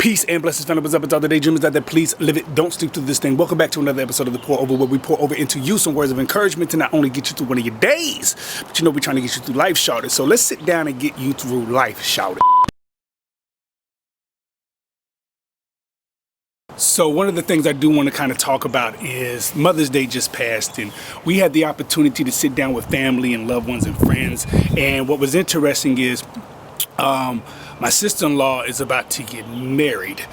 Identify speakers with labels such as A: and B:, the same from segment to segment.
A: Peace and blessings, family. What's up? It's all the daydreamers out there. Please live it. Don't sleep through this thing. Welcome back to another episode of The Pour Over, where we pour over into you some words of encouragement to not only get you through one of your days, but we're trying to get you through life, shouted. So let's sit down and get you through life, shouted. So one of the things I do want to kind of talk about is Mother's Day just passed, and we had the opportunity to sit down with family and loved ones and friends. And what was interesting is my sister-in-law is about to get married.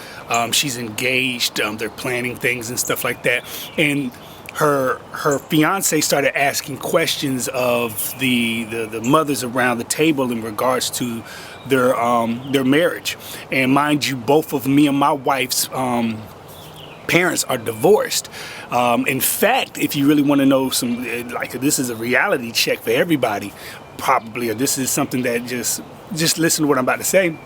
A: She's engaged. They're planning things and stuff like that. And her fiance started asking questions of the mothers around the table in regards to their marriage. And mind you, both of me and my wife's parents are divorced. In fact, if you really want to know some, like, this is a reality check for everybody, probably, or this is something that just listen to what I'm about to say.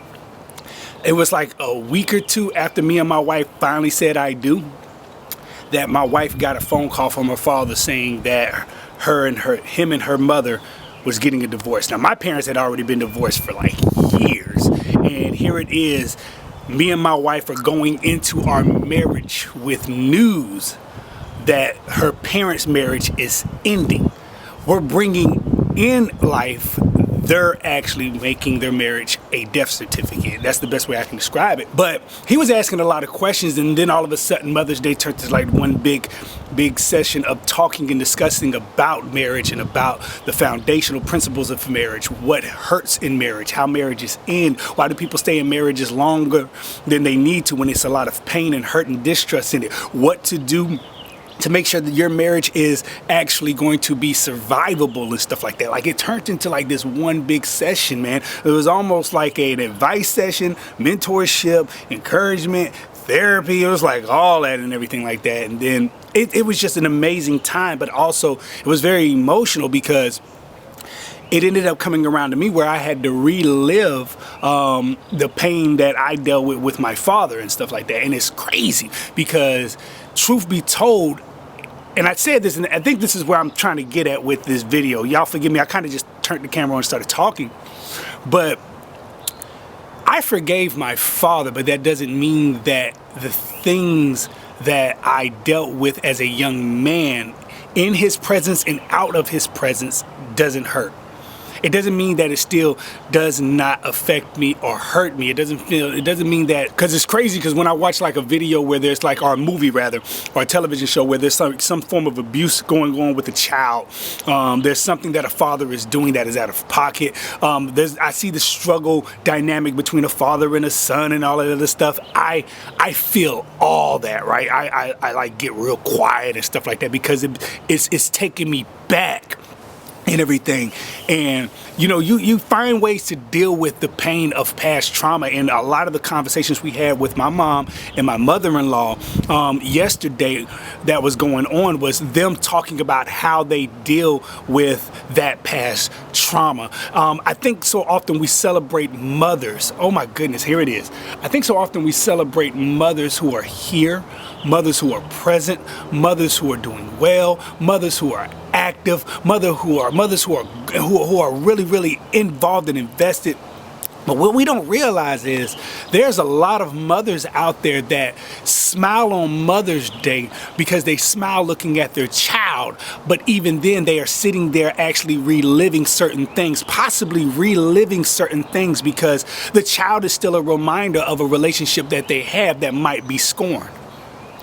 A: It was like a week or two after me and my wife finally said I do, that my wife got a phone call from her father saying that him and her mother was getting a divorce. Now, my parents had already been divorced for like years, and here it is, me and my wife are going into our marriage with news that her parents' marriage is ending. We're bringing in life, they're actually making their marriage a death certificate. That's the best way I can describe it. But he was asking a lot of questions, and then all of a sudden Mother's Day turned to like one big session of talking and discussing about marriage and about the foundational principles of marriage, what hurts in marriage, how marriages end, why do people stay in marriages longer than they need to when it's a lot of pain and hurt and distrust in it, what to do to make sure that your marriage is actually going to be survivable and stuff like that. Like, it turned into like this one big session, man. It was almost like an advice session, mentorship, encouragement, therapy. It was like all that and everything like that. And then it was just an amazing time, but also it was very emotional because it ended up coming around to me where I had to relive the pain that I dealt with my father and stuff like that. And it's crazy because, truth be told, and I said this, and I think this is where I'm trying to get at with this video. Y'all forgive me, I kind of just turned the camera on and started talking. But I forgave my father, but that doesn't mean that the things that I dealt with as a young man, in his presence and out of his presence, doesn't hurt. It doesn't mean that it still does not affect me or hurt me. It doesn't mean that, because it's crazy, because when I watch like a video where there's like, or a movie rather, or a television show where there's some form of abuse going on with a child, there's something that a father is doing that is out of pocket. I see the struggle dynamic between a father and a son and all of that other stuff. I feel all that, right? I like get real quiet and stuff like that because it's taking me back and everything. And you find ways to deal with the pain of past trauma. And a lot of the conversations we had with my mom and my mother-in-law yesterday that was going on was them talking about how they deal with that past trauma. I think so often we celebrate mothers. Oh my goodness, here it is. I think so often we celebrate mothers who are here, mothers who are present, mothers who are doing well, mothers who are active, mothers who are really involved and invested. But what we don't realize is there's a lot of mothers out there that smile on Mother's Day because they smile looking at their child. But even then, they are sitting there actually reliving certain things, possibly reliving certain things because the child is still a reminder of a relationship that they have that might be scorned.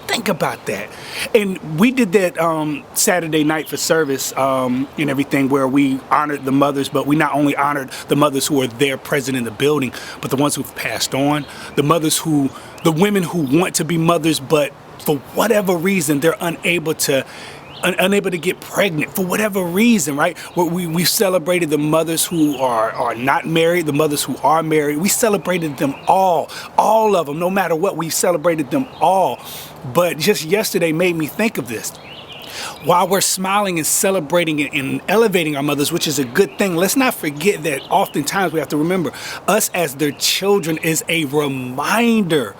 A: Think about that. And we did that Saturday night for service and everything, where we honored the mothers, but we not only honored the mothers who are there present in the building, but the ones who've passed on, the women who want to be mothers, but for whatever reason, they're unable to get pregnant for whatever reason, right? We celebrated the mothers who are not married, the mothers who are married. We celebrated them all of them, no matter what. We celebrated them all. But just yesterday made me think of this. While we're smiling and celebrating and elevating our mothers, which is a good thing, let's not forget that oftentimes we have to remember us as their children is a reminder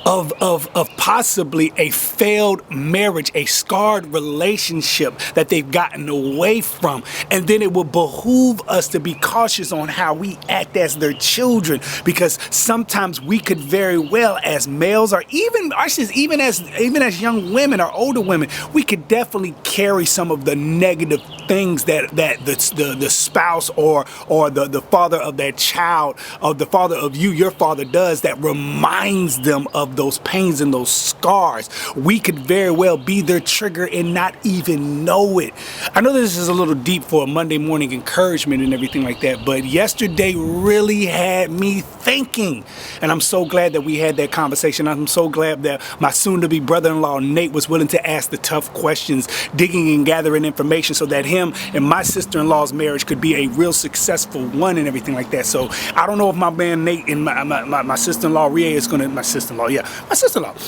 A: of possibly a failed marriage, a scarred relationship that they've gotten away from. And then it will behoove us to be cautious on how we act as their children, because sometimes we could very well, as males, or even as young women or older women, we could definitely carry some of the negative things that the spouse or the father of that child, or the father of your father does, that reminds them of those pains and those scars. We could very well be their trigger and not even know it. I know this is a little deep for a Monday morning encouragement and everything like that, but yesterday really had me thinking, and I'm so glad that we had that conversation. I'm so glad that my soon-to-be brother-in-law Nate was willing to ask the tough questions, digging and gathering information so that him and my sister-in-law's marriage could be a real successful one and everything like that. So I don't know if my man Nate and my sister-in-law Ria is gonna, my sister-in-law,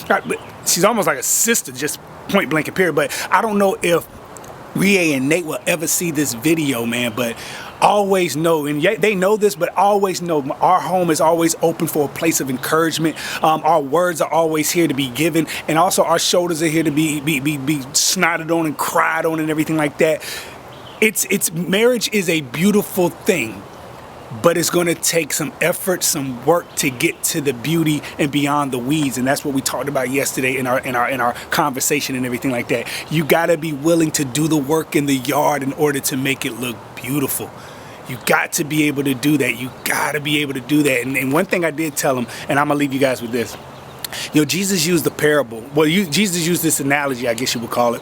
A: right, but she's almost like a sister, just point blank and period. But I don't know if Ria and Nate will ever see this video, man, but always know, and they know this, but always know our home is always open for a place of encouragement. Our words are always here to be given, and also our shoulders are here to be snotted on and cried on and everything like that. It's marriage is a beautiful thing, but it's going to take some effort, some work to get to the beauty and beyond the weeds. And that's what we talked about yesterday in our conversation and everything like that. You got to be willing to do the work in the yard in order to make it look beautiful. You got to be able to do that. You got to be able to do that. And one thing I did tell him, and I'm going to leave you guys with this. Jesus used the parable. Well, Jesus used this analogy, I guess you would call it,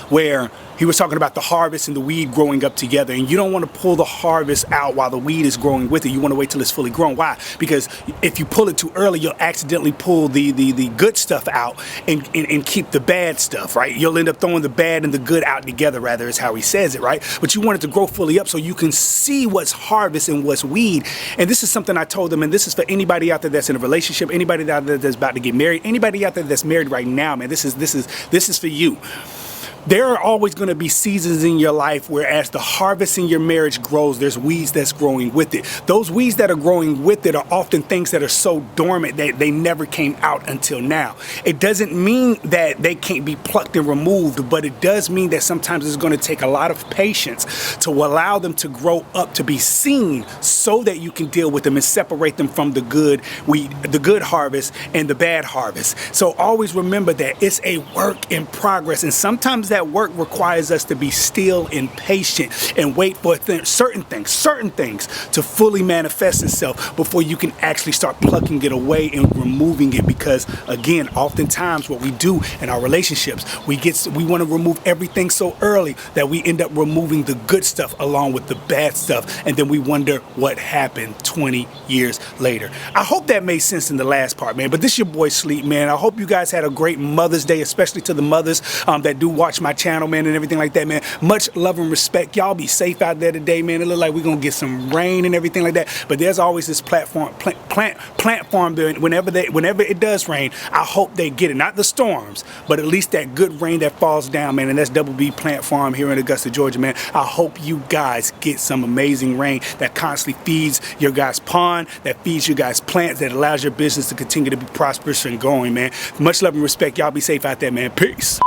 A: where he was talking about the harvest and the weed growing up together. And you don't want to pull the harvest out while the weed is growing with it. You want to wait till it's fully grown. Why? Because if you pull it too early, you'll accidentally pull the good stuff out and keep the bad stuff, right? You'll end up throwing the bad and the good out together, rather, is how he says it, right? But you want it to grow fully up so you can see what's harvest and what's weed. And this is something I told them, and this is for anybody out there that's in a relationship, anybody out there that's about to get married, anybody out there that's married right now, man. This is for you. There are always going to be seasons in your life where, as the harvest in your marriage grows, there's weeds that's growing with it. Those weeds that are growing with it are often things that are so dormant that they never came out until now. It doesn't mean that they can't be plucked and removed, but it does mean that sometimes it's going to take a lot of patience to allow them to grow up, to be seen, so that you can deal with them and separate them from the good harvest and the bad harvest. So always remember that it's a work in progress, and sometimes that work requires us to be still and patient and wait for certain things to fully manifest itself before you can actually start plucking it away and removing it. Because again, oftentimes what we do in our relationships, we want to remove everything so early that we end up removing the good stuff along with the bad stuff, and then we wonder what happened 20 years later. I hope that made sense in the last part, man. But this is your boy Sleep, man. I hope you guys had a great Mother's Day, especially to the mothers that do watch my channel, man, and everything like that, man. Much love and respect. Y'all be safe out there today, man. It look like we're gonna get some rain and everything like that, but there's always this plant farm there. Whenever it does rain, I hope they get it, not the storms, but at least that good rain that falls down, man. And that's Double B Plant Farm here in Augusta, Georgia, man. I hope you guys get some amazing rain that constantly feeds your guys' pond, that feeds your guys' plants, that allows your business to continue to be prosperous and growing, man. Much love and respect. Y'all be safe out there, man. Peace.